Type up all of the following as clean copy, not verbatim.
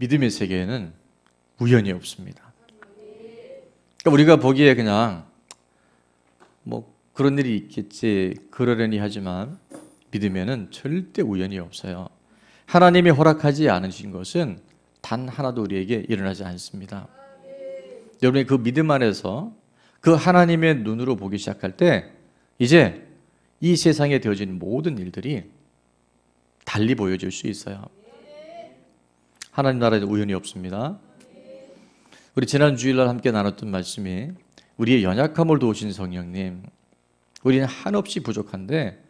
믿음의 세계에는 우연이 없습니다. 그러니까 우리가 보기에 그냥 뭐 그런 일이 있겠지 그러려니 하지만 믿음에는 절대 우연이 없어요. 하나님이 허락하지 않으신 것은 단 하나도 우리에게 일어나지 않습니다. 여러분이 그 믿음 안에서 그 하나님의 눈으로 보기 시작할 때 이제 이 세상에 되어진 모든 일들이 달리 보여질 수 있어요. 하나님 나라에는 우연이 없습니다. 우리 지난 주일날 함께 나눴던 말씀이 우리의 연약함을 도우신 성령님, 우리는 한없이 부족한데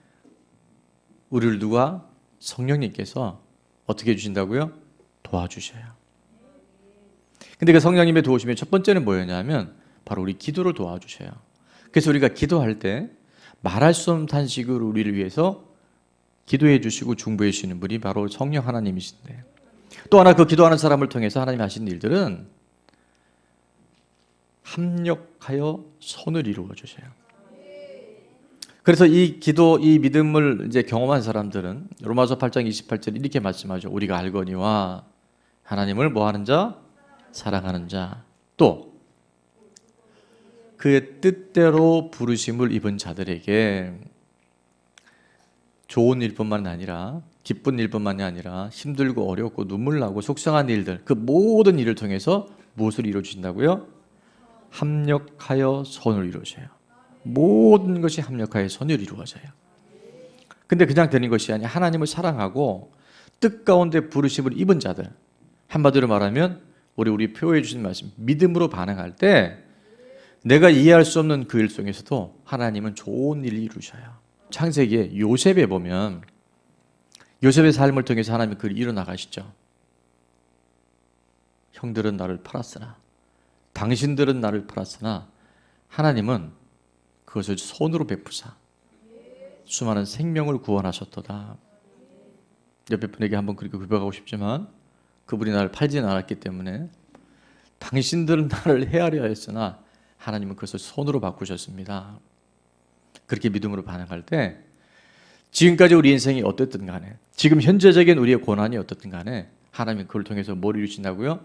우리를 누가 성령님께서 어떻게 해주신다고요? 도와주셔요. 근데 그 성령님의 도우심의 첫 번째는 뭐였냐면 바로 우리 기도를 도와주셔요. 그래서 우리가 기도할 때 말할 수 없는 탄식으로 우리를 위해서 기도해 주시고 중보해 주시는 분이 바로 성령 하나님이신데, 또 하나 그 기도하는 사람을 통해서 하나님이 하신 일들은 합력하여 선을 이루어 주셔요. 그래서 이 기도, 이 믿음을 이제 경험한 사람들은 로마서 8장 28절 이렇게 말씀하죠. 우리가 알거니와 하나님을 뭐 하는 자? 사랑하는 자. 또 그의 뜻대로 부르심을 입은 자들에게 좋은 일뿐만 아니라 기쁜 일뿐만이 아니라 힘들고 어렵고 눈물 나고 속상한 일들, 그 모든 일을 통해서 무엇을 이루어 주신다고요? 합력하여 선을 이루어져요. 모든 것이 합력하여 선을 이루어져요. 근데 그냥 되는 것이 아니라 하나님을 사랑하고 뜻 가운데 부르심을 입은 자들, 한마디로 말하면 우리 표현해 주신 말씀, 믿음으로 반응할 때 내가 이해할 수 없는 그 일 속에서도 하나님은 좋은 일을 이루셔요. 창세기에 요셉에 보면 요셉의 삶을 통해서 하나님이 그를 이뤄나가시죠. 형들은 나를 팔았으나, 당신들은 나를 팔았으나 하나님은 그것을 손으로 베푸사 수많은 생명을 구원하셨도다. 옆에 분에게 한번 그렇게 고백하고 싶지만 그분이 나를 팔지는 않았기 때문에 당신들은 나를 헤아려 했으나 하나님은 그것을 손으로 바꾸셨습니다. 그렇게 믿음으로 반응할 때 지금까지 우리 인생이 어떻든 간에, 지금 현재적인 우리의 고난이 어떻든 간에 하나님이 그걸 통해서 뭘 이루신다고요?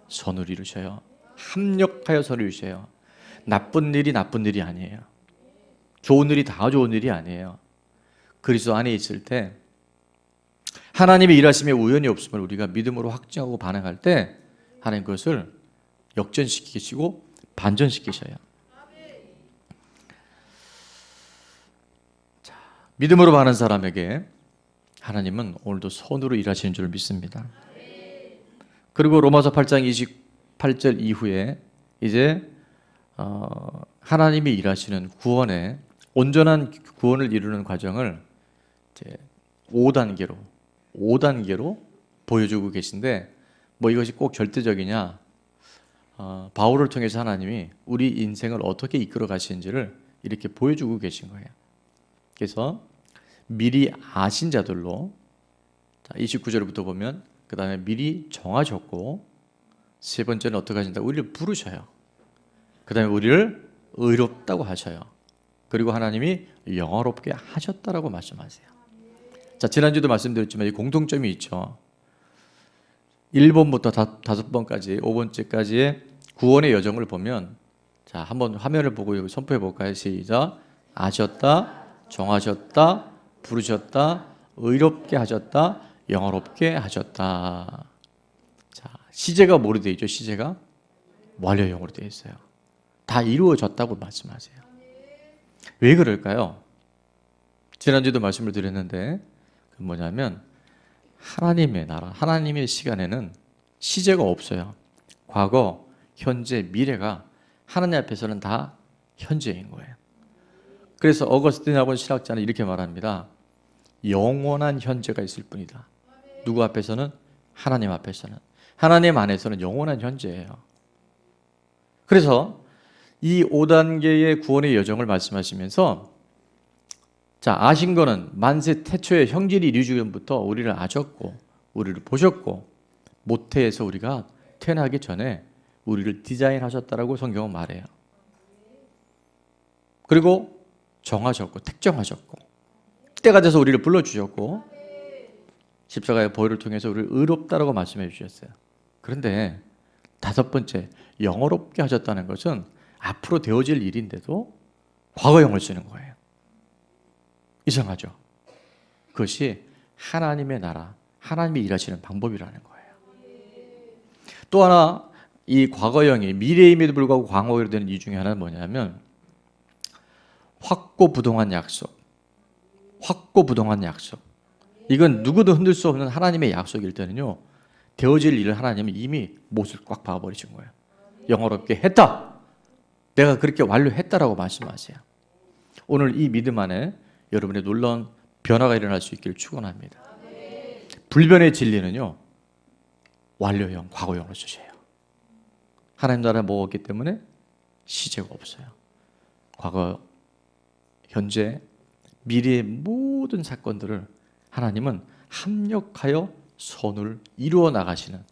선을 이루셔요. 합력하여 선을 이루셔요. 나쁜 일이 나쁜 일이 아니에요. 좋은 일이 다 좋은 일이 아니에요. 그리스도 안에 있을 때 하나님의 일하심에 우연이 없음을 우리가 믿음으로 확증하고 반응할 때 하나님 그것을 역전시키시고 반전시키셔요. 자, 믿음으로 반하는 사람에게 하나님은 오늘도 손으로 일하시는 줄 믿습니다. 그리고 로마서 8장 28절 이후에 이제 하나님이 일하시는 구원의 온전한 구원을 이루는 과정을 이제 5단계로 보여주고 계신데, 뭐 이것이 꼭 절대적이냐, 바울을 통해서 하나님이 우리 인생을 어떻게 이끌어 가시는지를 이렇게 보여주고 계신 거예요. 그래서 미리 아신 자들로, 29절부터 보면 그 다음에 미리 정하셨고, 세 번째는 어떻게 하신다? 우리를 부르셔요. 그 다음에 우리를 의롭다고 하셔요. 그리고 하나님이 영화롭게 하셨다라고 말씀하세요. 자, 지난주도 말씀드렸지만 이 공통점이 있죠. 1번부터 5번까지 5번째까지의 구원의 여정을 보면, 자, 한번 화면을 보고 선포해 볼까요? 시작. 아셨다, 정하셨다, 부르셨다, 의롭게 하셨다, 영화롭게 하셨다. 자, 시제가 뭐로 되어 있죠? 시제가 완료형으로 되어 있어요. 다 이루어졌다고 말씀하세요. 왜 그럴까요? 지난주도 말씀을 드렸는데 그 뭐냐면 하나님의 나라, 하나님의 시간에는 시제가 없어요. 과거, 현재, 미래가 하나님 앞에서는 다 현재인 거예요. 그래서 어거스틴이라고 신학자는 이렇게 말합니다. 영원한 현재가 있을 뿐이다. 누구 앞에서는? 하나님 앞에서는. 하나님 안에서는 영원한 현재예요. 그래서 이 5단계의 구원의 여정을 말씀하시면서, 자, 아신 거는 만세 태초에 형질이 이루어지기부터 우리를 아셨고 우리를 보셨고 모태에서 우리가 태어나기 전에 우리를 디자인하셨다라고 성경은 말해요. 그리고 정하셨고 택정하셨고 때가 돼서 우리를 불러주셨고 십자가의 보혈을 통해서 우리를 의롭다라고 말씀해 주셨어요. 그런데 다섯 번째, 영어롭게 하셨다는 것은 앞으로 되어질 일인데도 과거형을 쓰는 거예요. 이상하죠? 그것이 하나님의 나라, 하나님이 일하시는 방법이라는 거예요. 또 하나, 이 과거형이 미래임에도 불구하고 과거형이 되는 이유 중에 하나는 뭐냐면 확고부동한 약속. 확고부동한 약속. 이건 누구도 흔들 수 없는 하나님의 약속일 때는요, 되어질 일을 하나님은 이미 못을 꽉 박아버리신 거예요. 영어롭게 했다. 내가 그렇게 완료했다라고 말씀하세요. 오늘 이 믿음 안에 여러분의 놀라운 변화가 일어날 수 있기를 축원합니다. 불변의 진리는요, 완료형, 과거형으로 쓰셔요. 하나님 나라 먹었기 때문에 시제가 없어요. 과거, 현재, 미래의 모든 사건들을 하나님은 합력하여 선을 이루어 나가시는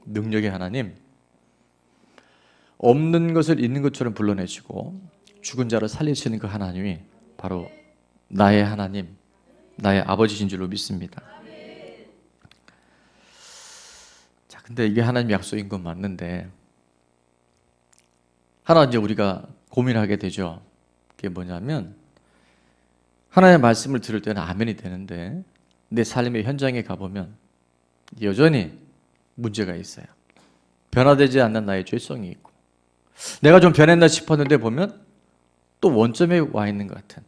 능력의 하나님, 없는 것을 있는 것처럼 불러내시고 죽은 자를 살리시는 그 하나님이 바로 나의 하나님, 나의 아버지신 줄로 믿습니다. 자, 근데 이게 하나님 약속인 건 맞는데 하나 이제 우리가 고민하게 되죠. 그게 뭐냐면 하나님의 말씀을 들을 때는 아멘이 되는데 내 삶의 현장에 가보면 여전히 문제가 있어요. 변화되지 않는 나의 죄성이 있고 내가 좀 변했나 싶었는데 보면 또 원점에 와 있는 것 같은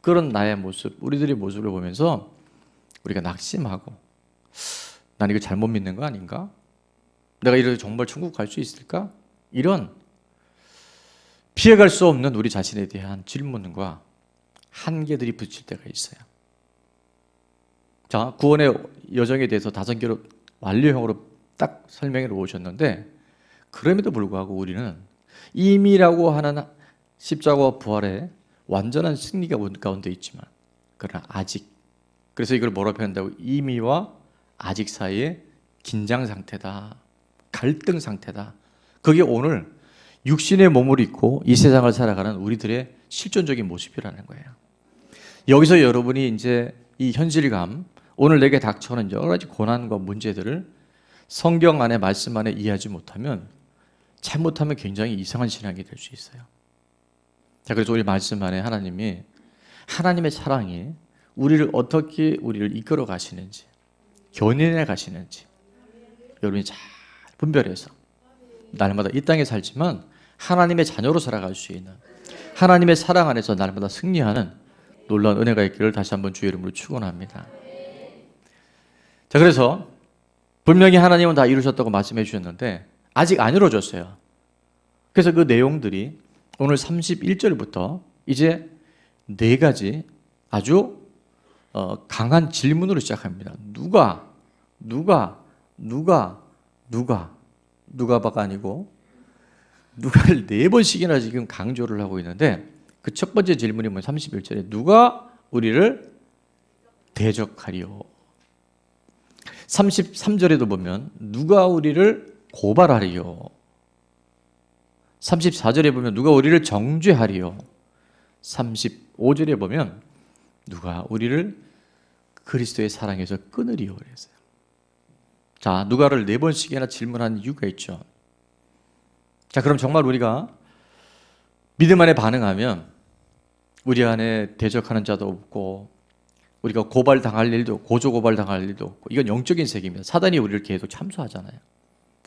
그런 나의 모습, 우리들의 모습을 보면서 우리가 낙심하고 난 이거 잘못 믿는 거 아닌가? 내가 이래서 정말 천국 갈 수 있을까? 이런 피해갈 수 없는 우리 자신에 대한 질문과 한계들이 붙일 때가 있어요. 자, 구원의 여정에 대해서 5개로 완료형으로 딱 설명해 오셨는데 그럼에도 불구하고 우리는 이미라고 하는 십자가와 부활의 완전한 승리가 가운데 있지만 그러나 아직, 그래서 이걸 뭐라고 표현한다고? 이미와 아직 사이에 긴장 상태다, 갈등 상태다. 그게 오늘 육신의 몸을 입고 이 세상을 살아가는 우리들의 실존적인 모습이라는 거예요. 여기서 여러분이 이제 이 현실감, 오늘 내게 닥쳐오는 여러 가지 고난과 문제들을 성경 안에 말씀 안에 이해하지 못하면 잘못하면 굉장히 이상한 신앙이 될 수 있어요. 자, 그래서 우리 말씀 안에 하나님이 하나님의 사랑이 우리를 어떻게 우리를 이끌어 가시는지, 견인해 가시는지 여러분이 잘 분별해서 날마다 이 땅에 살지만 하나님의 자녀로 살아갈 수 있는, 하나님의 사랑 안에서 날마다 승리하는 놀라운 은혜가 있기를 다시 한번 주의 이름으로 축원합니다. 자, 그래서 분명히 하나님은 다 이루셨다고 말씀해 주셨는데 아직 안 이루어졌어요. 그래서 그 내용들이 오늘 31절부터 이제 4가지 아주 강한 질문으로 시작합니다. 누가가 아니고 누가를 4번씩이나 지금 강조를 하고 있는데 그 첫 번째 질문이 뭐냐면 31절에 누가 우리를 대적하리요. 33절에도 보면 누가 우리를 고발하리요. 34절에 보면 누가 우리를 정죄하리요. 35절에 보면 누가 우리를 그리스도의 사랑에서 끊으리요 그랬어요. 자, 누가를 4번씩이나 질문한 이유가 있죠. 자, 그럼 정말 우리가 믿음 안에 반응하면 우리 안에 대적하는 자도 없고 우리가 고발당할 일도, 고소고발당할 일도 없고, 이건 영적인 세계입니다. 사단이 우리를 계속 참수하잖아요.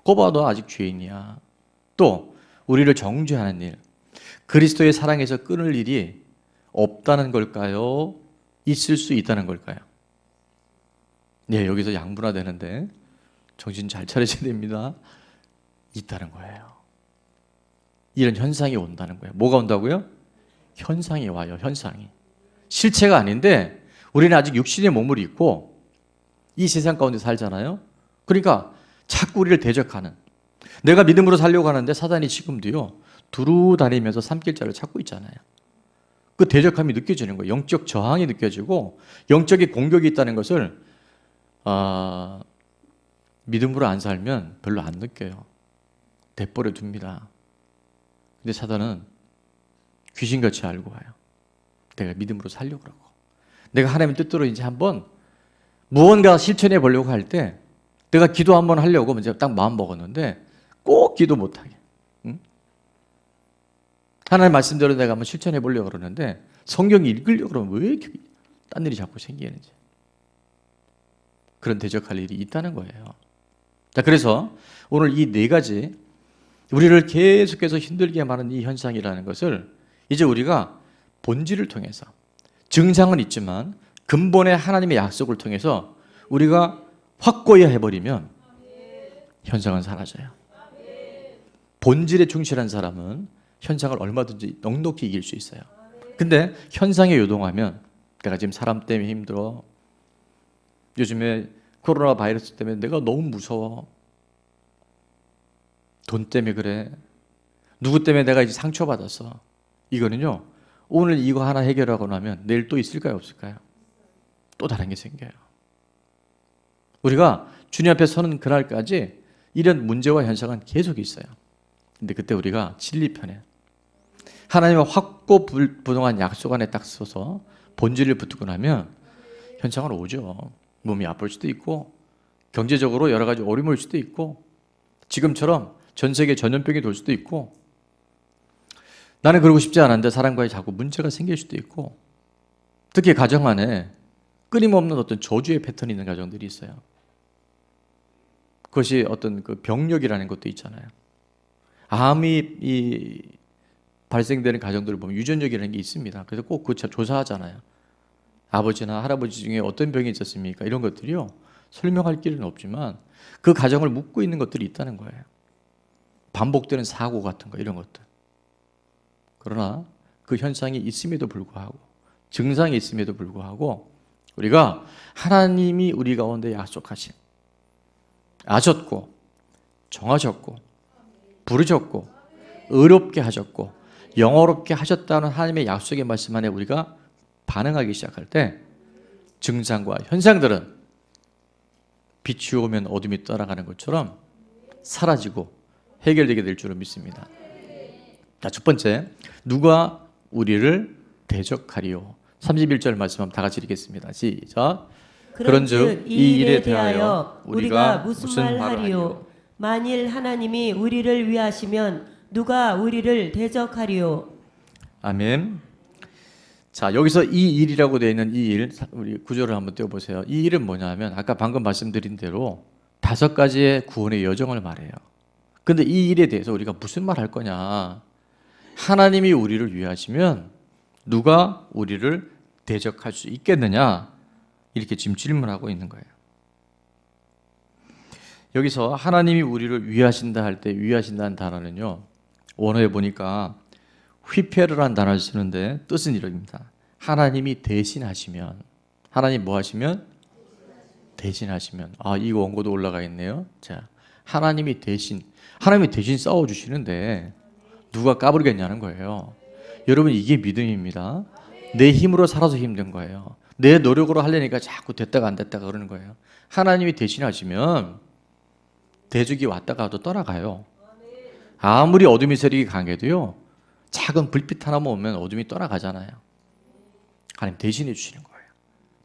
거봐, 너 아직 죄인이야. 또 우리를 정죄하는 일, 그리스도의 사랑에서 끊을 일이 없다는 걸까요? 있을 수 있다는 걸까요? 네, 여기서 양분화되는데 정신 잘 차리셔야 됩니다. 있다는 거예요. 이런 현상이 온다는 거예요. 뭐가 온다고요? 현상이 와요. 현상이. 실체가 아닌데 우리는 아직 육신의 몸을 입고 이 세상 가운데 살잖아요. 그러니까 자꾸 우리를 대적하는, 내가 믿음으로 살려고 하는데 사단이 지금도요 두루 다니면서 삼킬자를 찾고 있잖아요. 그 대적함이 느껴지는 거예요. 영적 저항이 느껴지고 영적인 공격이 있다는 것을 믿음으로 안 살면 별로 안 느껴요. 대버려 둡니다. 근데 사단은 귀신같이 알고 와요. 내가 믿음으로 살려고 하고, 내가 하나님의 뜻대로 이제 한번 무언가 실천해 보려고 할 때 내가 기도 한번 하려고 이제 딱 마음 먹었는데 꼭 기도 못하게. 응? 하나님 말씀대로 내가 한번 실천해 보려고 그러는데 성경 읽으려고 그러면 왜 이렇게 딴 일이 자꾸 생기는지. 그런 대적할 일이 있다는 거예요. 자, 그래서 오늘 이 네 가지 우리를 계속해서 힘들게 하는 이 현상이라는 것을 이제 우리가 본질을 통해서 증상은 있지만 근본의 하나님의 약속을 통해서 우리가 확고히 해버리면 현상은 사라져요. 본질에 충실한 사람은 현상을 얼마든지 넉넉히 이길 수 있어요. 근데 현상에 요동하면 내가 지금 사람 때문에 힘들어. 요즘에 코로나 바이러스 때문에 내가 너무 무서워. 돈 때문에 그래. 누구 때문에 내가 이제 상처받았어. 이거는요. 오늘 이거 하나 해결하고 나면 내일 또 있을까요? 없을까요? 또 다른 게 생겨요. 우리가 주님 앞에 서는 그날까지 이런 문제와 현상은 계속 있어요. 근데 그때 우리가 진리편에 하나님의 확고부동한 약속 안에 딱 서서 본질을 붙들고 나면 현상은 오죠. 몸이 아플 수도 있고 경제적으로 여러 가지 어려움이 올 수도 있고 지금처럼 전 세계 전염병이 돌 수도 있고 나는 그러고 싶지 않은데 사람과의 자꾸 문제가 생길 수도 있고 특히 가정 안에 끊임없는 어떤 저주의 패턴이 있는 가정들이 있어요. 그것이 어떤 그 병력이라는 것도 있잖아요. 암이 발생되는 가정들을 보면 유전력이라는 게 있습니다. 그래서 꼭 그 조사하잖아요. 아버지나 할아버지 중에 어떤 병이 있었습니까? 이런 것들이요. 설명할 길은 없지만 그 가정을 묶고 있는 것들이 있다는 거예요. 반복되는 사고 같은 거 이런 것들. 그러나 그 현상이 있음에도 불구하고 증상이 있음에도 불구하고 우리가 하나님이 우리 가운데 약속하신 아셨고 정하셨고 부르셨고 의롭게 하셨고 영어롭게 하셨다는 하나님의 약속의 말씀 안에 우리가 반응하기 시작할 때 증상과 현상들은 빛이 오면 어둠이 떠나가는 것처럼 사라지고 해결되게 될 줄을 믿습니다. 자, 첫 번째, 누가 우리를 대적하리요. 31절 말씀 한번 다 같이 읽겠습니다. 시작. 그런즉 이 일에 대하여 우리가 무슨 말을 하리요? 만일 하나님이 우리를 위하시면 누가 우리를 대적하리요? 아멘. 자, 여기서 이 일이라고 되어 있는 이 일, 우리 구절을 한번 떼어보세요. 이 일은 뭐냐면 아까 방금 말씀드린 대로 5가지의 구원의 여정을 말해요. 근데 이 일에 대해서 우리가 무슨 말 할 거냐? 하나님이 우리를 위하시면 누가 우리를 대적할 수 있겠느냐? 이렇게 지금 질문하고 있는 거예요. 여기서 하나님이 우리를 위하신다 할 때 위하신다는 단어는요. 원어에 보니까 휘페르라는 단어를 쓰는데 뜻은 이럽니다. 하나님이 대신하시면 하나님 뭐 하시면? 대신하시면. 아, 이 원고도 올라가 있네요. 자, 하나님이 대신 싸워주시는데 누가 까불겠냐는 거예요. 여러분 이게 믿음입니다. 내 힘으로 살아서 힘든 거예요. 내 노력으로 하려니까 자꾸 됐다가 안 됐다가 그러는 거예요. 하나님이 대신하시면 대적이 왔다가도 떠나가요. 아무리 어둠의 세력이 강해도요. 작은 불빛 하나만 오면 어둠이 떠나가잖아요. 하나님 대신해 주시는 거예요.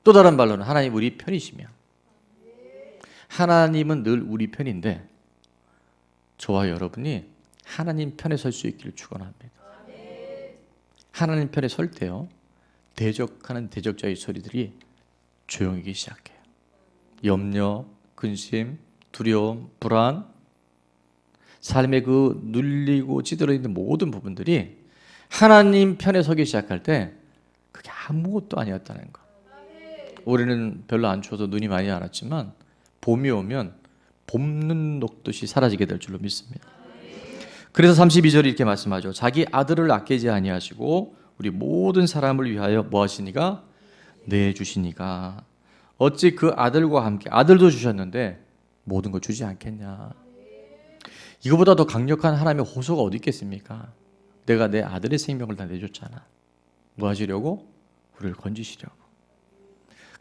또 다른 말로는 하나님 우리 편이시면 하나님은 늘 우리 편인데 저와 여러분이 하나님 편에 설 수 있기를 축원합니다. 하나님 편에 설 때요. 대적하는 대적자의 소리들이 조용하기 시작해요. 염려, 근심, 두려움, 불안, 삶의 그 눌리고 찌들어 있는 모든 부분들이 하나님 편에 서기 시작할 때 그게 아무것도 아니었다는 거. 올해는 별로 안 추워서 눈이 많이 안 왔지만 봄이 오면 봄눈 녹듯이 사라지게 될 줄로 믿습니다. 그래서 32절이 이렇게 말씀하죠. 자기 아들을 아끼지 아니하시고 우리 모든 사람을 위하여 뭐 하시니까? 내주시니까. 어찌 그 아들과 함께 아들도 주셨는데 모든 거 주지 않겠냐. 이거보다 더 강력한 하나님의 호소가 어디 있겠습니까? 내가 내 아들의 생명을 다 내줬잖아. 뭐 하시려고? 우리를 건지시려고.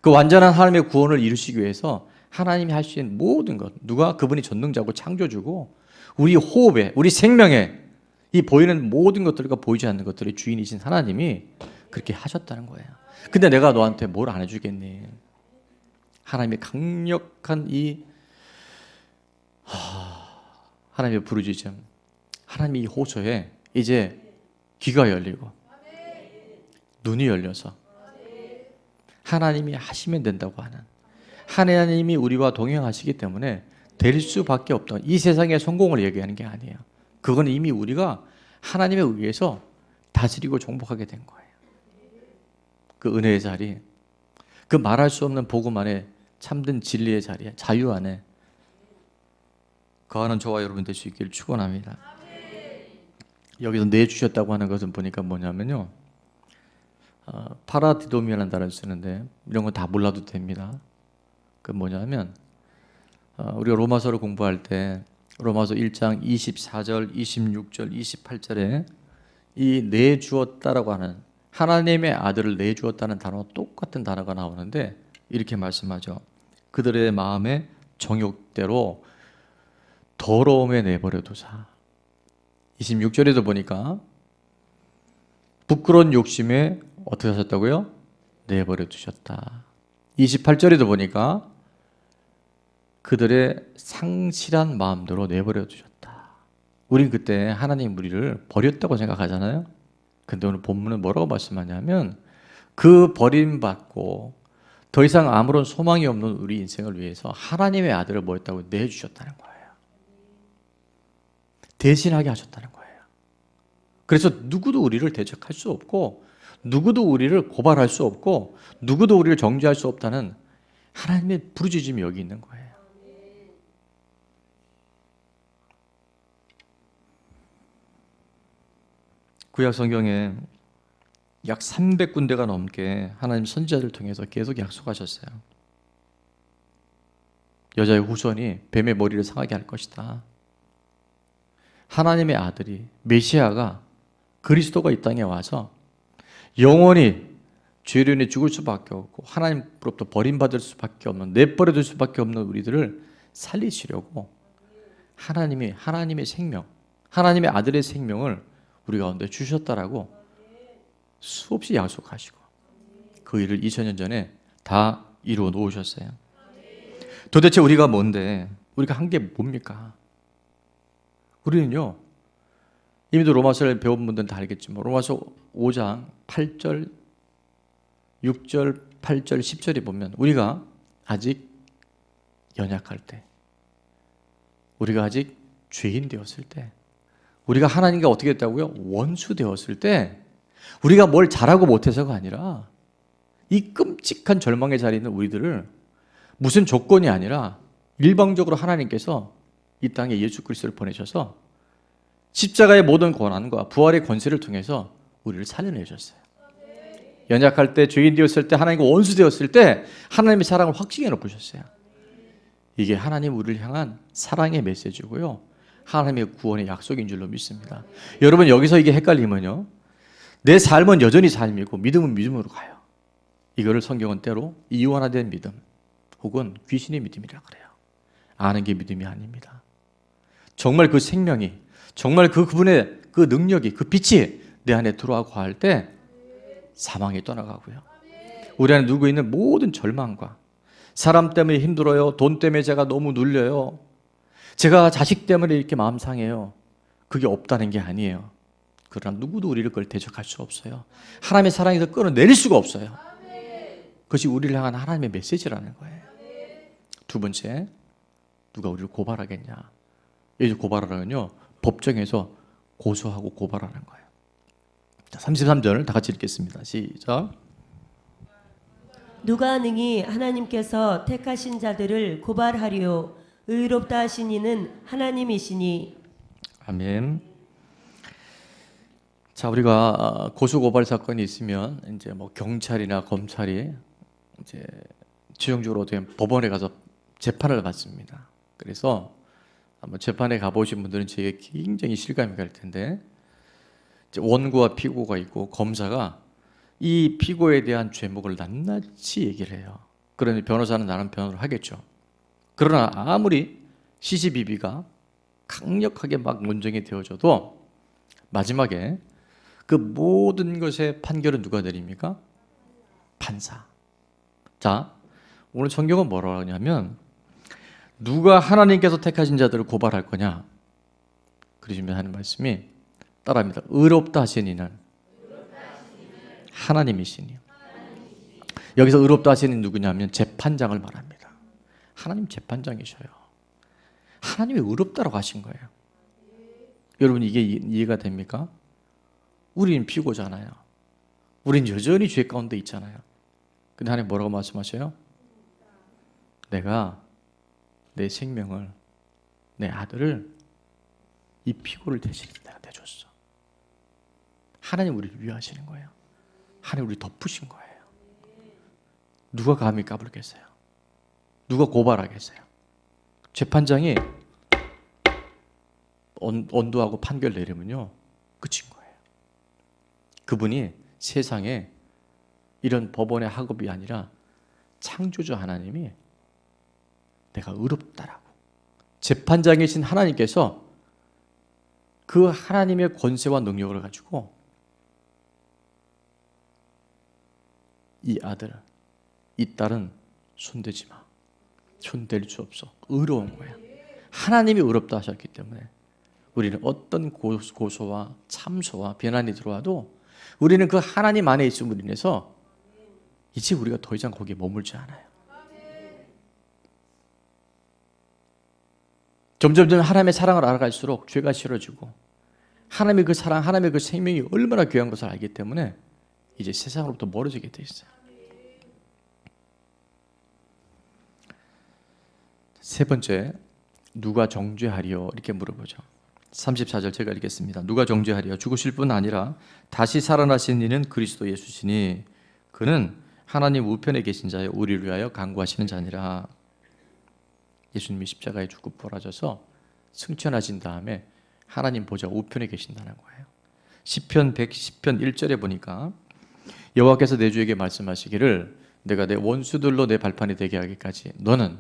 그 완전한 하나님의 구원을 이루시기 위해서 하나님이 할 수 있는 모든 것, 누가 그분이 전능자고 창조주고 우리 호흡에, 우리 생명에 이 보이는 모든 것들과 보이지 않는 것들의 주인이신 하나님이 그렇게 하셨다는 거예요. 근데 내가 너한테 뭘 안 해주겠니? 하나님의 강력한 이 하나님의 부르짖음, 하나님의 이 호소에 이제 귀가 열리고 눈이 열려서 하나님이 하시면 된다고 하는, 하나님이 우리와 동행하시기 때문에 될 수밖에 없던 이 세상의 성공을 얘기하는 게 아니에요. 그건 이미 우리가 하나님에 의해서 다스리고 정복하게 된 거예요. 그 은혜의 자리, 그 말할 수 없는 복음 안에, 참된 진리의 자리에, 자유 안에 거하는 저와 여러분 될 수 있기를 축원합니다. 여기서 내주셨다고 하는 것은 보니까 뭐냐면요, 파라디도미라는 단어를 쓰는데 이런 건 다 몰라도 됩니다. 그 뭐냐면 우리가 로마서를 공부할 때 로마서 1장 24절, 26절, 28절에 이 내주었다라고 하는, 하나님의 아들을 내주었다는 단어와 똑같은 단어가 나오는데 이렇게 말씀하죠. 그들의 마음의 정욕대로 더러움에 내버려 두사. 26절에도 보니까 부끄러운 욕심에 어떻게 하셨다고요? 내버려 두셨다. 28절에도 보니까 그들의 상실한 마음대로 내버려 두셨다. 우린 그때 하나님 우리를 버렸다고 생각하잖아요. 근데 오늘 본문은 뭐라고 말씀하냐면 그 버림받고 더 이상 아무런 소망이 없는 우리 인생을 위해서 하나님의 아들을 뭐 했다고? 내주셨다는 거예요. 대신하게 하셨다는 거예요. 그래서 누구도 우리를 대적할 수 없고, 누구도 우리를 고발할 수 없고, 누구도 우리를 정죄할 수 없다는 하나님의 부르짖음이 여기 있는 거예요. 구약 성경에 약 300군데가 넘게 하나님 선지자들 통해서 계속 약속하셨어요. 여자의 후손이 뱀의 머리를 상하게 할 것이다. 하나님의 아들이, 메시아가, 그리스도가 이 땅에 와서 영원히 죄로 인해 죽을 수밖에 없고 하나님으로부터 버림받을 수밖에 없는, 내버려둘 수밖에 없는 우리들을 살리시려고 하나님의 생명, 하나님의 아들의 생명을 우리 가운데 주셨다라고 수없이 약속하시고 그 일을 2000년 전에 다 이루어 놓으셨어요. 도대체 우리가 뭔데, 우리가 한 게 뭡니까? 우리는요, 이미도 로마서를 배운 분들은 다 알겠지만 로마서 5장 8절, 6절, 8절, 10절에 보면 우리가 아직 연약할 때, 우리가 아직 죄인 되었을 때, 우리가 하나님과 어떻게 됐다고요? 원수 되었을 때, 우리가 뭘 잘하고 못해서가 아니라 이 끔찍한 절망의 자리에 있는 우리들을 무슨 조건이 아니라 일방적으로 하나님께서 이 땅에 예수 그리스도를 보내셔서 십자가의 모든 권한과 부활의 권세를 통해서 우리를 살려내셨어요. 연약할 때, 죄인 되었을 때, 하나님과 원수 되었을 때 하나님의 사랑을 확증해 놓으셨어요. 이게 하나님 우리를 향한 사랑의 메시지고요, 하나님의 구원의 약속인 줄로 믿습니다. 여러분, 여기서 이게 헷갈리면요, 내 삶은 여전히 삶이고 믿음은 믿음으로 가요. 이거를 성경은 때로 이원화된 믿음 혹은 귀신의 믿음이라 그래요. 아는 게 믿음이 아닙니다. 정말 그 생명이, 정말 그분의 그 능력이, 그 빛이 내 안에 들어와고 할 때 사망이 떠나가고요, 우리 안에 누구 있는 모든 절망과, 사람 때문에 힘들어요, 돈 때문에 제가 너무 눌려요, 제가 자식 때문에 이렇게 마음 상해요, 그게 없다는 게 아니에요. 그러나 누구도 우리를 그걸 대적할 수 없어요. 하나님의 사랑에서 끌어내릴 수가 없어요. 그것이 우리를 향한 하나님의 메시지라는 거예요. 두 번째, 누가 우리를 고발하겠냐? 여기서 고발하라면요, 법정에서 고소하고 고발하는 거예요. 자, 33절 다 같이 읽겠습니다. 시작. 누가 능히 하나님께서 택하신 자들을 고발하리요? 의롭다 하신 이는 하나님이시니. 아멘. 자, 우리가 고소 고발 사건이 있으면 이제 뭐 경찰이나 검찰이 이제 최종적으로 된 법원에 가서 재판을 받습니다. 그래서 한번 재판에 가보신 분들은 제게 굉장히 실감이 갈 텐데, 이제 원고와 피고가 있고 검사가 이 피고에 대한 죄목을 낱낱이 얘기를 해요. 그러니 변호사는 나름 변호를 하겠죠. 그러나 아무리 시시비비가 강력하게 막 논쟁이 되어져도 마지막에 그 모든 것의 판결은 누가 내립니까? 판사. 자, 오늘 성경은 뭐라고 하냐면 누가 하나님께서 택하신 자들을 고발할 거냐? 그러시면 하는 말씀이 따라합니다. 의롭다 하신 이는 하나님이시니. 여기서 의롭다 하신 이는 누구냐면 재판장을 말합니다. 하나님 재판장이셔요. 하나님이 의롭다라고 하신 거예요. 여러분 이게 이해가 됩니까? 우리는 피고잖아요. 우린 여전히 죄 가운데 있잖아요. 근데 하나님 뭐라고 말씀하셔요? 내가 내 생명을, 내 아들을 이 피고를 대신해서 내가 내줬어. 하나님 우리를 위하시는 거예요. 하나님 우리 덮으신 거예요. 누가 감히 까불겠어요? 누가 고발하겠어요? 재판장이 언도하고 판결 내리면요 끝인 거예요. 그분이 세상에 이런 법원의 학업이 아니라 창조주 하나님이 내가 의롭다라고, 재판장이신 하나님께서 그 하나님의 권세와 능력을 가지고 이 아들, 이 딸은 손대지 마, 손댈 수 없어, 의로운 거야. 하나님이 의롭다 하셨기 때문에 우리는 어떤 고소와 참소와 비난이 들어와도 우리는 그 하나님 안에 있음으로 인해서 이제 우리가 더 이상 거기에 머물지 않아요. 점점 하나님의 사랑을 알아갈수록 죄가 싫어지고 하나님의 그 사랑, 하나님의 그 생명이 얼마나 귀한 것을 알기 때문에 이제 세상으로부터 멀어지게 돼 있어요. 세 번째, 누가 정죄하리요? 이렇게 물어보죠. 34절 제가 읽겠습니다. 누가 정죄하리요? 죽으실 뿐 아니라 다시 살아나신 이는 그리스도 예수시니 그는 하나님 우편에 계신 자여 우리를 위하여 간구하시는 자니라. 예수님이 십자가에 죽고 부활하셔서 승천하신 다음에 하나님 보좌 우편에 계신다는 거예요. 시편 110편 1절에 보니까 여호와께서 내 주에게 말씀하시기를 내가 내 원수들로 내 발판이 되게 하기까지 너는,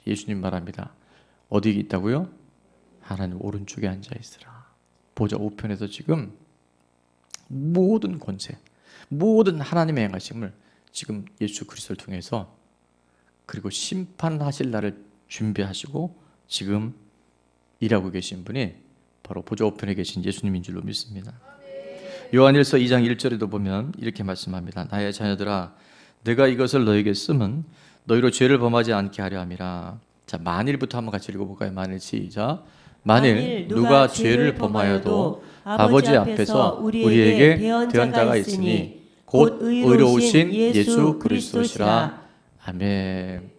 예수님 말합니다, 어디 있다고요? 하나님 오른쪽에 앉아 있으라. 보좌 우편에서 지금 모든 권세, 모든 하나님의 행하심을 지금 예수 그리스도를 통해서, 그리고 심판하실 날을 준비하시고 지금 일하고 계신 분이 바로 보좌 우편에 계신 예수님인 줄로 믿습니다. 요한일서 2장 1절에도 보면 이렇게 말씀합니다. 나의 자녀들아, 내가 이것을 너에게 쓰면 너희로 죄를 범하지 않게 하려 함이라. 자, 만일부터 한번 같이 읽어볼까요? 만일 시작. 만일 누가 죄를 범하여도 아버지 앞에서 우리에게 대언자가 있으니 곧 의로우신 예수 그리스도시라. 아멘.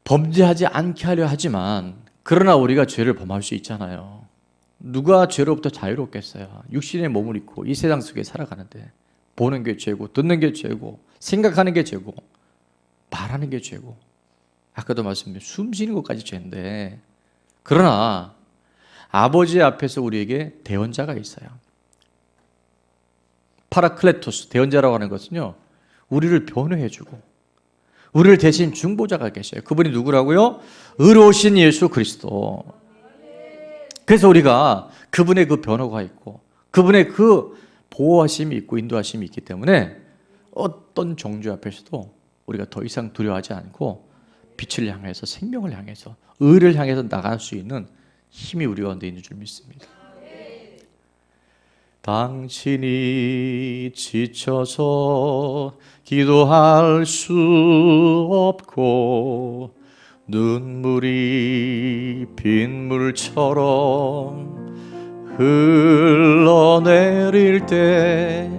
범죄하지 않게 하려 하지만 그러나 우리가 죄를 범할 수 있잖아요. 누가 죄로부터 자유롭겠어요? 육신의 몸을 입고 이 세상 속에 살아가는데 보는 게 죄고, 듣는 게 죄고, 생각하는 게 죄고, 말하는 게 죄고, 아까도 말씀드린 숨 쉬는 것까지 죄인데, 그러나 아버지 앞에서 우리에게 대언자가 있어요. 파라클레토스, 대언자라고 하는 것은요, 우리를 변호해주고 우리를 대신 중보자가 계셔요. 그분이 누구라고요? 의로우신 예수 그리스도. 그래서 우리가 그분의 그 변호가 있고 그분의 그 보호하심이 있고 인도하심이 있기 때문에 어떤 정죄 앞에서도 우리가 더 이상 두려워하지 않고 빛을 향해서, 생명을 향해서, 의를 향해서 나갈 수 있는 힘이 우리 가운데 있는 줄 믿습니다. 당신이 지쳐서 기도할 수 없고 눈물이 빗물처럼 흘러내릴 때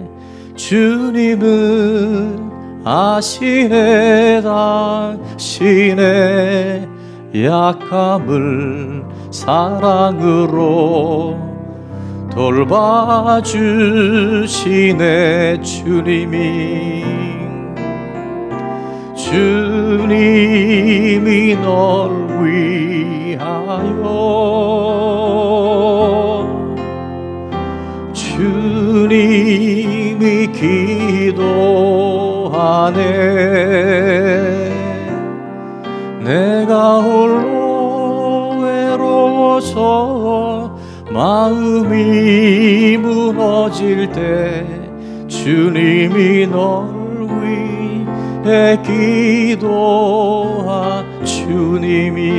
주님은 아시네 당신의 약함을 사랑으로 돌봐주시네. 주님이 널 위하여 주님이 기도하네. 내가 홀로 외로워서 마음이 무너질 때 주님이 널 기도하 주님이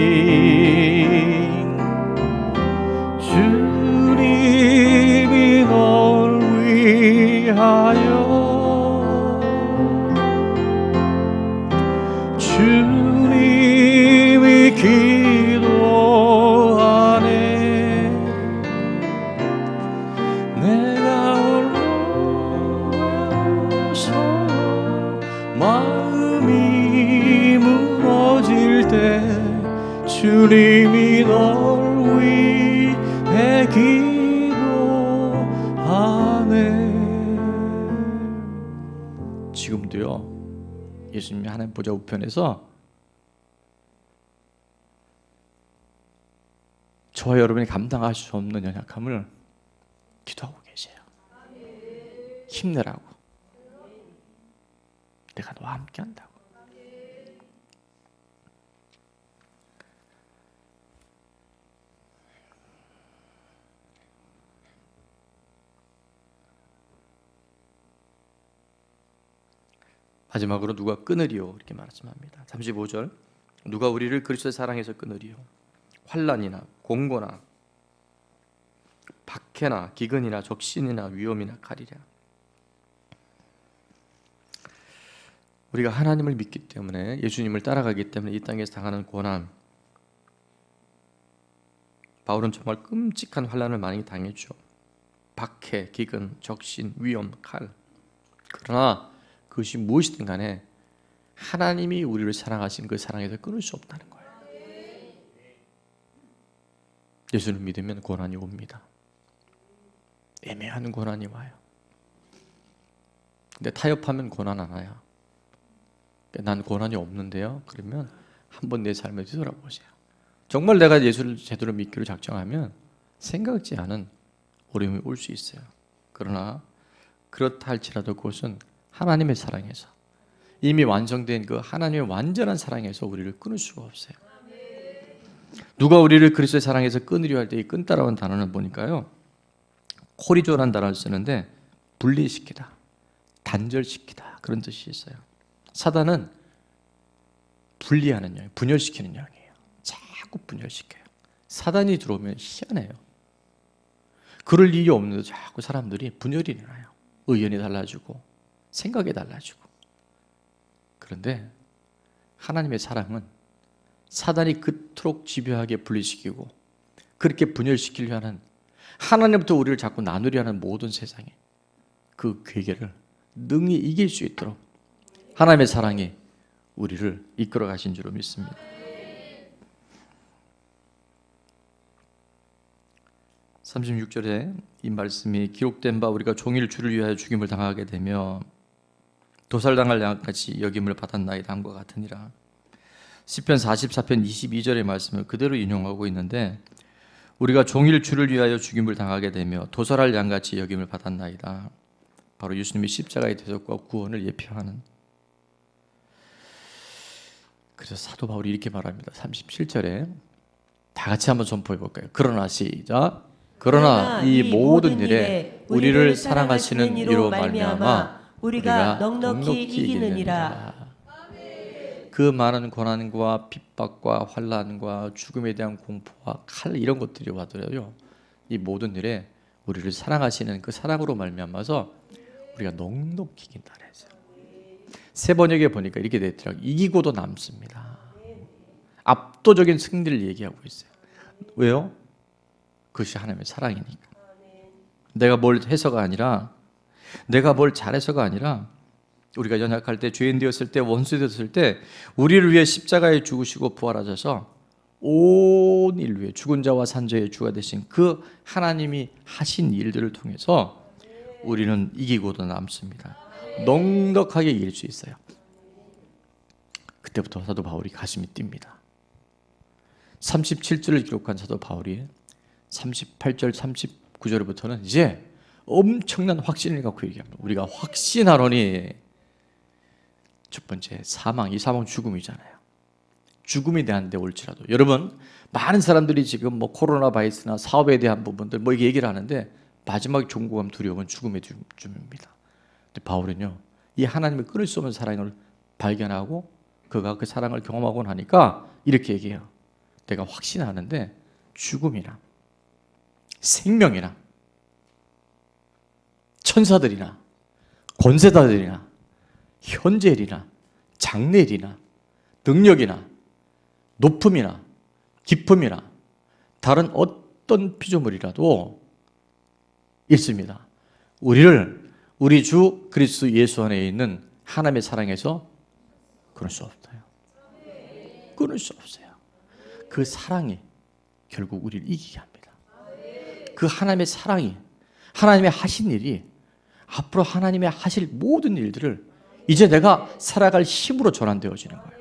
널 위하여 주님이 기도하네 내가 홀로서 마음이 무너질 때 주님이 널 위해 기도하네. 지금도요 예수님이 하나님 보좌 우편에서 저와 여러분이 감당할 수 없는 연약함을 기도하고 계세요. 힘내라고. 내가 너와 함께 한다고. 마지막으로 누가 끊으리요 이렇게 말씀합니다. 35절 누가 우리를 그리스도의 사랑에서 끊으리요 환난이나 공고나 박해나 기근이나 적신이나 위험이나 칼이랴. 우리가 하나님을 믿기 때문에 예수님을 따라가기 때문에 이 땅에서 당하는 고난, 바울은 정말 끔찍한 환난을 많이 당했죠. 박해, 기근, 적신, 위험, 칼. 그러나 그것이 무엇이든 간에 하나님이 우리를 사랑하신 그 사랑에서 끊을 수 없다는 거예요. 예수를 믿으면 고난이 옵니다. 애매한 고난이 와요. 근데 타협하면 고난 안 와요. 난 고난이 없는데요. 그러면 한번 내 삶을 뒤돌아보세요. 정말 내가 예수를 제대로 믿기로 작정하면 생각지 않은 어려움이 올 수 있어요. 그러나 그렇다 할지라도 그것은 하나님의 사랑에서 이미 완성된 그 하나님의 완전한 사랑에서 우리를 끊을 수가 없어요. 누가 우리를 그리스도의 사랑에서 끊으려 할 때 이 끊다라는 단어는 보니까요 코리조라는 단어를 쓰는데 분리시키다, 단절시키다 그런 뜻이 있어요. 사단은 분리하는 영이에요. 분열시키는 영이에요. 자꾸 분열시켜요. 사단이 들어오면 희한해요. 그럴 일이 없는데 자꾸 사람들이 분열이 일어나요. 의견이 달라지고 생각이 달라지고. 그런데 하나님의 사랑은 사단이 그토록 집요하게 분리시키고 그렇게 분열시키려 하는 하나님부터 우리를 자꾸 나누려 하는 모든 세상에 그 괴계를 능히 이길 수 있도록 하나님의 사랑이 우리를 이끌어 가신 줄로 믿습니다. (36절에) 이 말씀이 기록된 바 우리가 종일 주를 위하여 죽임을 당하게 되며 도살당할 양같이 여김을 받았나이다 함과 같으니라. 시편 44편 22절의 말씀을 그대로 인용하고 있는데 우리가 종일 주를 위하여 죽임을 당하게 되며 도살할 양같이 여김을 받았나이다. 바로 예수님의 십자가의 대속과 구원을 예표하는. 그래서 사도 바울이 이렇게 말합니다. 37절에 다 같이 한번 선포해 볼까요? 그러나 시작. 그러나 이 모든 일에 우리를 사랑하시는 이로 말미암아 우리가 넉넉히 이기느니라. 그 많은 고난과 핍박과 환난과 죽음에 대한 공포와 칼 이런 것들이 와도요 이 모든 일에 우리를 사랑하시는 그 사랑으로 말미암아서 우리가 넉넉히 이긴다 그랬어요. 세 번역에 보니까 이렇게 되더라고요. 이기고도 남습니다. 압도적인 승리를 얘기하고 있어요. 왜요? 그것이 하나님의 사랑이니까. 내가 뭘 해서가 아니라 내가 뭘 잘해서가 아니라 우리가 연약할 때 죄인 되었을 때 원수 되었을 때 우리를 위해 십자가에 죽으시고 부활하셔서 온 인류의 죽은 자와 산 자의 주가 되신 그 하나님이 하신 일들을 통해서 우리는 이기고도 남습니다. 넉넉하게 이길 수 있어요. 그때부터 사도 바울이 가슴이 뜁니다. 37절을 기록한 사도 바울이 38절 39절부터는 이제 엄청난 확신을 갖고 얘기합니다. 우리가 확신하노니 첫 번째 사망, 이 사망 죽음이잖아요. 죽음이 대한 데 올지라도 여러분 많은 사람들이 지금 뭐 코로나 바이러스나 사업에 대한 부분들 뭐 이게 얘기를 하는데 마지막 종고감 두려움은 죽음의 죽음입니다. 근데 바울은요 이 하나님을 끊을 수 없는 사랑을 발견하고 그가 그 사랑을 경험하고 나니까 이렇게 얘기해요. 내가 확신하는데 죽음이나 생명이나 천사들이나 권세자들이나 현재일이나 장래일이나 능력이나 높음이나 깊음이나 다른 어떤 피조물이라도 있습니다. 우리를 우리 주 그리스도 예수 안에 있는 하나님의 사랑에서 끊을 수 없어요. 끊을 수 없어요. 그 사랑이 결국 우리를 이기게 합니다. 그 하나님의 사랑이, 하나님의 하신 일이 앞으로 하나님의 하실 모든 일들을 이제 내가 살아갈 힘으로 전환되어지는 거예요.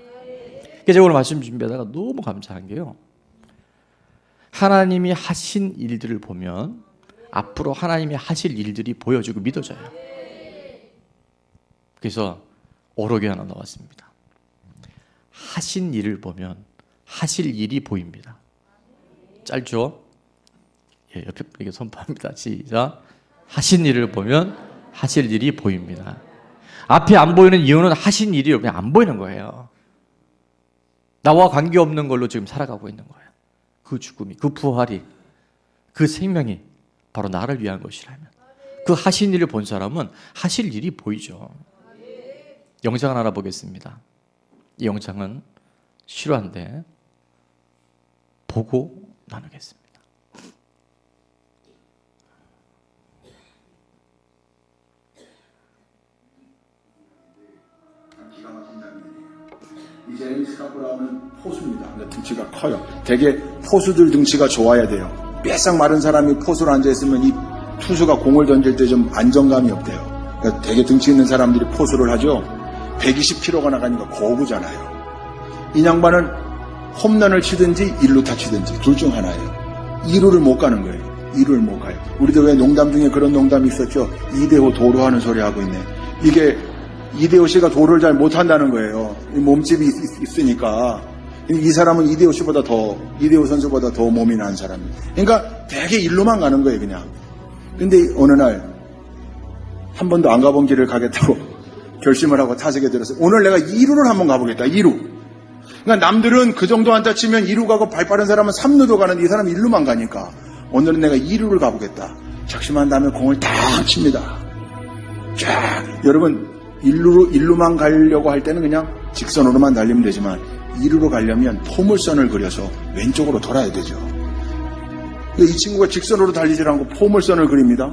그래서 제가 오늘 말씀 준비하다가 너무 감사한 게요, 하나님이 하신 일들을 보면 앞으로 하나님이 하실 일들이 보여지고 믿어져요. 그래서 어록이 하나 나왔습니다. 하신 일을 보면 하실 일이 보입니다. 짧죠? 예, 옆에 분에게 선포합니다. 시작. 하신 일을 보면 하실 일이 보입니다. 앞에 안 보이는 이유는 하신 일이 그냥 안 보이는 거예요. 나와 관계없는 걸로 지금 살아가고 있는 거예요. 그 죽음이, 그 부활이, 그 생명이 바로 나를 위한 것이라면 그 하신 일을 본 사람은 하실 일이 보이죠. 영상을 하나 보겠습니다. 이 영상은 실화인데 보고 나누겠습니다. 이 제레미 스카프라우는 포수입니다. 근데 등치가 커요. 되게 포수들 등치가 좋아야 돼요. 뼈싹 마른 사람이 포수로 앉아있으면 이 투수가 공을 던질 때 좀 안정감이 없대요. 그러니까 되게 등치 있는 사람들이 포수를 하죠. 120km가 나가니까 거부잖아요. 이 양반은 홈런을 치든지 1루타 치든지 둘 중 하나예요. 2루를 못 가는 거예요. 2루를 못 가요. 우리도 왜 농담 중에 그런 농담이 있었죠. 이대호 도로 하는 소리 하고 있네. 이게 이대호 씨가 도를 잘 못한다는 거예요. 몸집이 있으니까. 이 사람은 이대호 선수보다 더 몸이 난 사람이에요. 그러니까 되게 일로만 가는 거예요, 그냥. 근데 어느 날 한 번도 안 가본 길을 가겠다고 결심을 하고 타석에 들었어요. 오늘 내가 2루를 한번 가보겠다. 2루. 그러니까 남들은 그 정도 한타 치면 2루 가고 발 빠른 사람은 3루도 가는데 이 사람은 1루만 가니까 오늘은 내가 2루를 가보겠다. 작심한 다음에 공을 딱 칩니다. 쫙. 여러분 1루만 가려고 할 때는 그냥 직선으로만 달리면 되지만 2루로 가려면 포물선을 그려서 왼쪽으로 돌아야 되죠. 이 친구가 직선으로 달리질 않고 포물선을 그립니다.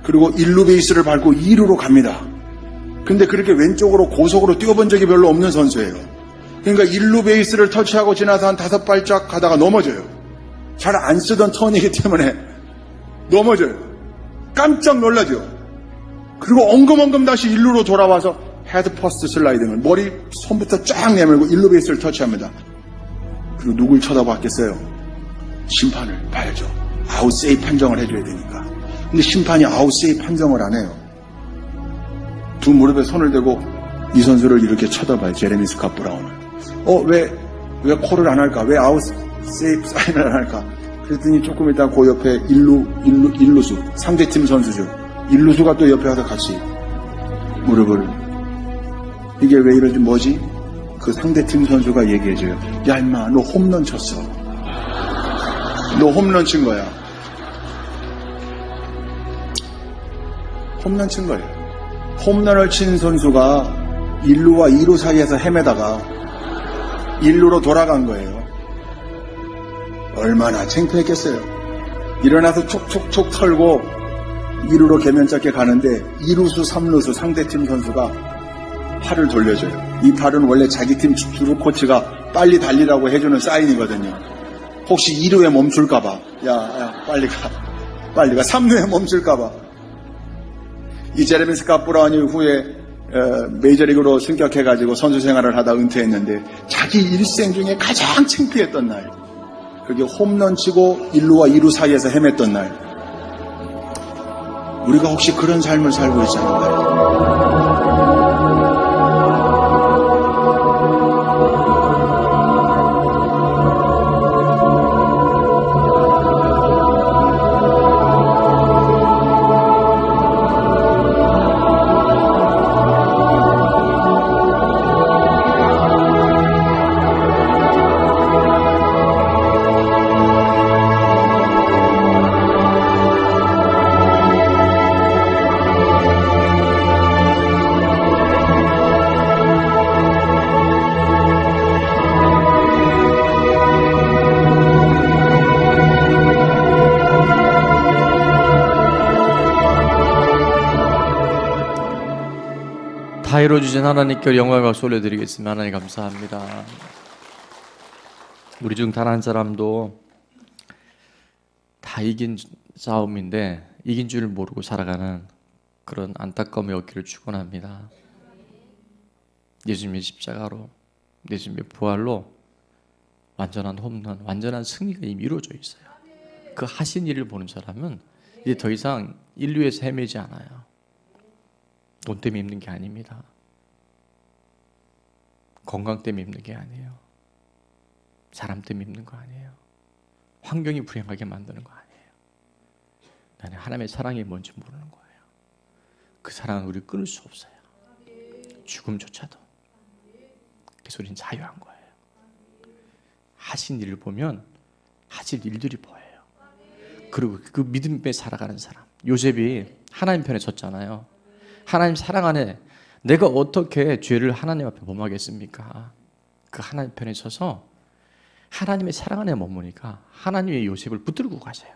그리고 1루 베이스를 밟고 2루로 갑니다. 근데 그렇게 왼쪽으로 고속으로 뛰어본 적이 별로 없는 선수예요. 그러니까 1루 베이스를 터치하고 지나서 한 5발짝 가다가 넘어져요. 잘 안 쓰던 턴이기 때문에 넘어져요. 깜짝 놀라죠. 그리고 엉금엉금 다시 1루로 돌아와서 헤드 퍼스트 슬라이딩을 머리 손부터 쫙 내밀고 1루 베이스를 터치합니다. 그리고 누굴 쳐다봤겠어요? 심판을 봐야죠. 아웃 세이브 판정을 해줘야 되니까. 근데 심판이 아웃 세이브 판정을 안 해요. 두 무릎에 손을 대고 이 선수를 이렇게 쳐다봐요. 제레미 스카프라운을. 왜 콜을 안 할까? 왜 아웃 세이브 사인을 안 할까? 그랬더니 조금 있다 그 옆에 1루수 상대팀 선수죠. 1루수가 또 옆에 와서 같이 무릎을, 이게 왜 이러지 뭐지? 그 상대팀 선수가 얘기해줘요. 야 임마 너 홈런 쳤어. 너 홈런 친 거야. 홈런 친 거예요. 홈런을 친 선수가 1루와 2루 사이에서 헤매다가 1루로 돌아간 거예요. 얼마나 창피했겠어요. 일어나서 촉촉촉 털고 2루로 개면 잡게 가는데 2루수 3루수 상대팀 선수가 팔을 돌려줘요. 이 팔은 원래 자기 팀 주루 코치가 빨리 달리라고 해주는 사인이거든요. 혹시 2루에 멈출까봐 야 빨리 가 3루에 멈출까봐. 이 제레미 스카프라운이 후에 메이저리그로 승격해가지고 선수 생활을 하다 은퇴했는데 자기 일생 중에 가장 창피했던 날, 그게 홈런 치고 1루와 2루 사이에서 헤맸던 날, 우리가 혹시 그런 삶을 살고 있지 않은가요? 다 이루어주신 하나님께 영광을 박수 올려드리겠습니다. 하나님 감사합니다. 우리 중 단 한 사람도 다 이긴 싸움인데 이긴 줄 모르고 살아가는 그런 안타까움이 없기를 축원합니다. 예수님의 십자가로, 예수님의 부활로 완전한 홈런, 완전한 승리가 이미 이루어져 있어요. 그 하신 일을 보는 사람은 이제 더 이상 인류에서 헤매지 않아요. 돈 때문에 힘든 게 아닙니다. 건강 때문에 힘든 게 아니에요. 사람 때문에 힘든 거 아니에요. 환경이 불행하게 만드는 거 아니에요. 나는 하나님의 사랑이 뭔지 모르는 거예요. 그 사랑은 우리 끊을 수 없어요. 죽음조차도. 그래서 우리는 자유한 거예요. 하신 일을 보면 하실 일들이 보여요. 그리고 그 믿음에 살아가는 사람. 요셉이 하나님 편에 섰잖아요. 하나님 사랑 안에 내가 어떻게 죄를 하나님 앞에 범하겠습니까? 그 하나님 편에 서서 하나님의 사랑 안에 머무니까 하나님의 요셉을 붙들고 가세요.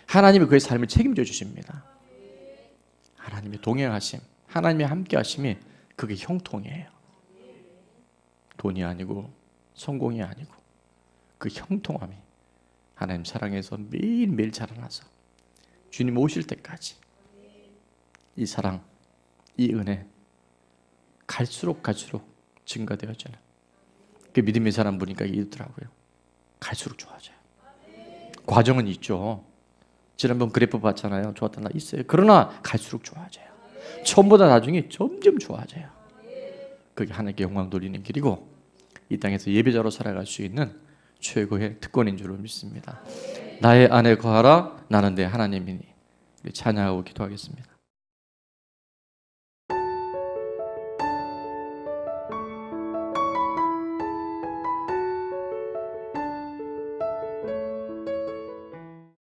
하나님이 그의 삶을 책임져 주십니다. 하나님의 동행하심, 하나님의 함께하심이 그게 형통이에요. 돈이 아니고 성공이 아니고 그 형통함이 하나님 사랑에서 매일매일 자라나서 주님 오실 때까지 이 사랑, 이 은혜 갈수록 증가되어지는 그 믿음의 사람 보니까 이렇더라고요. 갈수록 좋아져요. 과정은 있죠. 지난번 그래프 봤잖아요. 좋았던 날 있어요. 그러나 갈수록 좋아져요. 처음보다 나중에 점점 좋아져요. 그게 하나님께 영광 돌리는 길이고 이 땅에서 예배자로 살아갈 수 있는 최고의 특권인 줄로 믿습니다. 나의 안에 거하라. 나는 내 하나님이니. 찬양하고 기도하겠습니다.